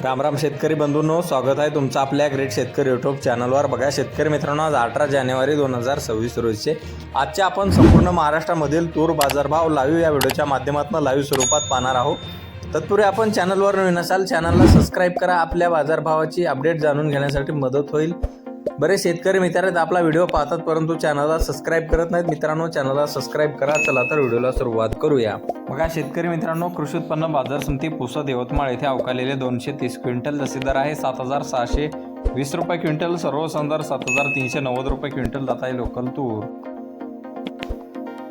राम राम शेतकरी बंधूंनो, स्वागत आहे तुमचं आपल्या ग्रेट शेतकरी यूट्यूब चॅनलवर। बघा शेतकरी मित्रांनो, आज 18 जानेवारी 2026 रोजीचे आजच्या आपण संपूर्ण महाराष्ट्रामधील तूर बाजारभाव लाईव्ह या व्हिडिओच्या माध्यमातून लाईव्ह स्वरूपात पाहणार आहोत। तत्पूर्वी आपण चॅनलवर नवीन असाल चॅनलला सबस्क्राइब करा, आपल्या बाजारभावाची अपडेट जाणून घेण्यासाठी मदत होईल। बरेच शेतकरी मित्र आपला व्हिडिओ पाहतात परंतु चॅनलला सबस्क्राइब करत नाहीत। मित्रांनो, चॅनलला सबस्क्राइब करा। चला तर व्हिडिओला सुरुवात करूया। बघा शेतकरी मित्रांनो, कृषी उत्पन्न बाजार समिती पुसद यवतमाळ येथे अवकालेले 230 क्विंटल जसे दर आहे 7620 रुपये क्विंटल, सर्वसाधारण दर 7390 रुपये क्विंटल जात आहे लोकल तूर।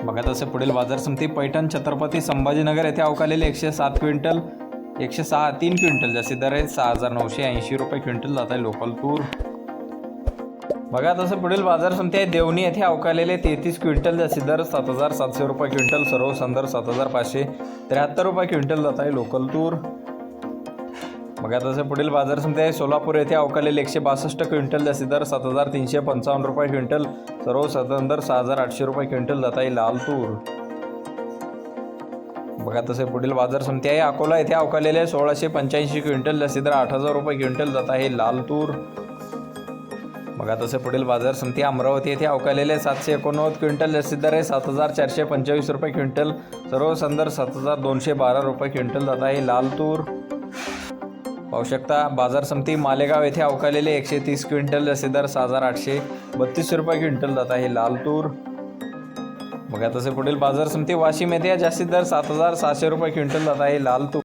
बघा तसे पुढील बाजार समिती पैठण छत्रपती संभाजीनगर येथे अवकालेले 107 क्विंटल 3 क्विंटल जसे दर आहे 6980 रुपये क्विंटल जात आहे लोकल तूर। बघा तसं पुढील बाजार समिती आहे देवणी येथे अवकालेले 33 क्विंटल जसे दर 7700 रुपये क्विंटल, सर्वसाधारण दर 7573 रुपये क्विंटल जात आहे लोकल तूर। बघा तसं पुढील बाजार समिती आहे सोलापूर येथे अवकालेले 162 क्विंटल जसे दर 7355 रुपये क्विंटल, सर्वसाधारण दर 6800 रुपये क्विंटल जात आहे लाल तूर। बघा तसे पुढील बाजार समिती आहे अकोला येथे अवकालेले 1685 क्विंटल जसे दर 8000 रुपये क्विंटल जात आहे लाल तूर। बघा तसे पुढील बाजार समिती अमरावती येथे अवकालेले 789 क्विंटल जसे दर आहे 7425 रुपये क्विंटल, सर्वसाधारण दर 7212 रुपये क्विंटल जात आहे लाल तूर। पाहू शकता बाजार समिती मालेगाव येथे अवकालेले 130 क्विंटल जसे दर 6832 रुपये क्विंटल जात आहे लाल तूर। बघा तसे पुढील बाजार समिती वाशिम येथे जास्तीत दर 7700 रुपये क्विंटल जात आहे लाल तूर।